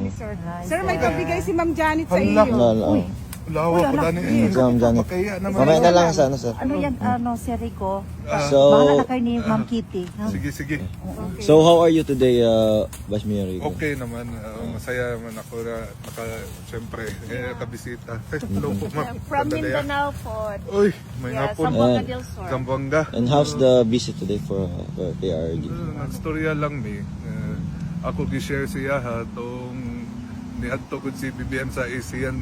you, sir. Nice, Sir, may pabigay si Ma'am Janet sa Hala. iyo. Uy. Lawa ko dani. Ma'am Janet. Kaya naman. Mamaya na lang sa ano, sir. Ano yan, si Rico? So, Bahala na kayo ni Ma'am Kitty. Sige, sige. so how are you today, Bashmir Rico? Okay naman. Masaya naman ako na siyempre, kabisita. Hello po, ma'am. From Kadalaya. Mindanao po. Uy, may Yeah, hapon. Zamboanga del Sur. Zamboanga. And how's the visit today for PRD? Nagstorya lang mi. Ako gi-share siya ha tong niadto ko si BBM sa ASEAN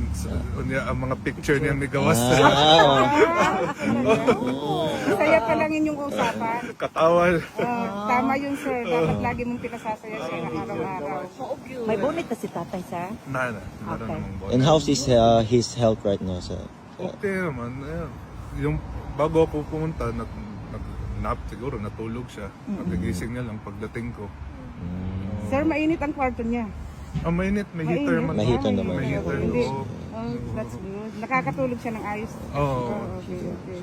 unya ang mga picture niya mi gawas. Saya pa lang inyong usapan. Katawan. Tama yun, sir. Dapat lagi mong pinasasaya siya ng araw-araw. May bonit na si tatay, sir. Meron Okay. namang boy. And how's his health right now, sir? Okay naman. Yung bago ako pumunta, nap siguro, natulog siya. Nagigising niya lang pagdating ko. Sir, mainit ang kwarto niya. Mainit, may heater man. May heater naman. May heater. Hindi. Oo. Oh, that's good. Nakakatulog siya ng ayos. Oo. Okay, okay.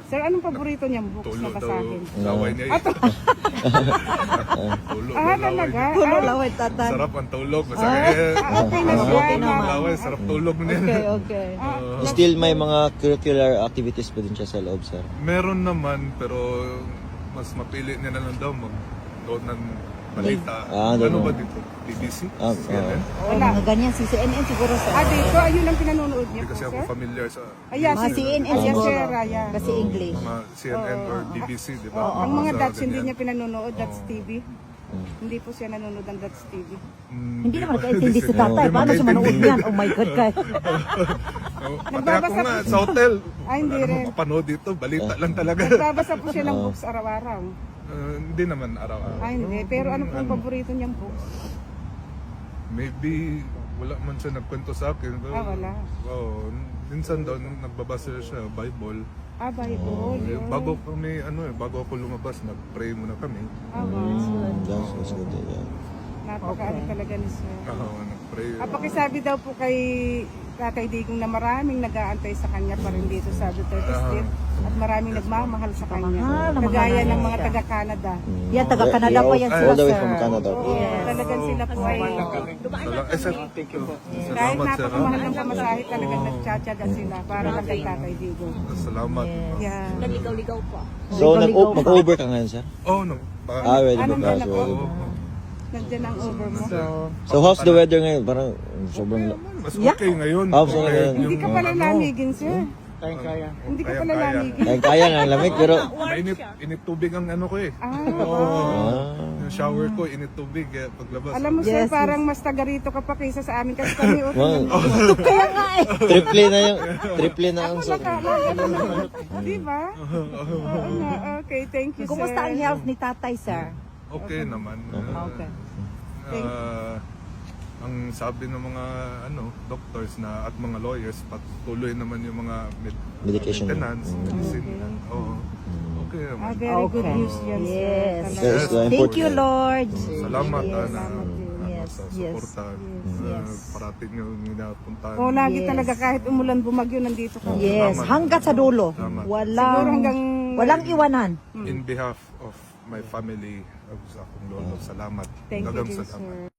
Sir, anong paborito niyang books na Tulog daw. basahin? Laway niya eh. Tulog daw, laway. Talaga? Puno laway, tatay. Sarap ang tulog. Masakit. Okay na siya. Laway, sarap tulog niya. Okay. Still may mga curricular activities pa din siya sa loob, sir? Meron naman, pero mas mapili niya na lang daw mag-nood ng balita. Ano ba dito? BBC? CNN? Mga ganyan, si CNN siguro, sir. Dito, ayun ang pinanonood niya Hindi po, kasi ako sir. familiar sa Ayan, Mga si CNN Ayan, siguro. sir, ayan. Kasi English. mga CNN or BBC, di ba? Ang mga Sa Dutch, hindi ganyan. niya pinanonood, Dutch TV. Hindi po siya nanonood ng Dutch TV. Hindi naman nakaintindi si tatay. Paano siya manood niyan? Oh my God, kay. Pati ako nga sa hotel. Hindi Ano rin. mapanood dito? Balita lang talaga. Nagbabasa po siya ng books araw-araw. Hindi naman araw-araw. Hindi. Pero ano pong paborito niyang books? Maybe wala man siya nagkwento sa akin. Wala. Oo. Minsan daw nung nagbabasa siya Bible. Bible. Yun. Bago ako lumabas, nag-pray muna kami. That's good, yeah. Napakaano talaga ni sir. Nag-pray. Pakisabi daw po kay Tatay Digong na maraming nag-aantay sa kanya pa rin dito sa Duterte Street at maraming nagmamahal sa kanya. Kagaya ng mga taga-Canada. Yan, taga-Canada pa yan sila, All the way sir. from Canada. Talagang sila po ay Sir, thank you po. kahit Salamat, sir. napakamahal ng pamasahe talagang nagtsatsaga sila para lang kay Tatay Digong. Salamat. Yeah. Naligaw-ligaw po. So, mag-over ka ngayon, sir? Oh, no. Ready Ano pa na pa. po? So, Nandiyan ang over mo. so how's the weather ngayon? Parang sobrang... Mas okay ngayon. So ngayon. Hindi ka pala lamigin, sir. Kaya. Hindi ka pala lamigin. Kaya ng lamig, pero... Init tubig ang ano ko eh. Yung shower ko, init tubig paglabas. Alam mo, sir, parang mas taga rito ka pa kaysa sa amin kasi kami Kaya nga eh. Triple na ang suot. Di ba? Oo nga, okay, thank you, sir. Kumusta ang health ni tatay, sir? Okay naman. Okay. Ang sabi ng mga doctors na at mga lawyers, patuloy naman yung mga Medication. maintenance, medicine. Oo. Okay naman. Very good news yan, sir. Yes. Talaga. Yes, Thank you, Lord. Salamat na Yes, sa yes, suporta. Parating yung minapuntahan. Oo, lagi talaga kahit umulan bumagyo nandito ka. Yes, hanggat sa dulo. Salamat. Siguro hanggang Walang iwanan. In behalf of my family, sa akong lolo, salamat. thank you, Dagang din, salamat. sir.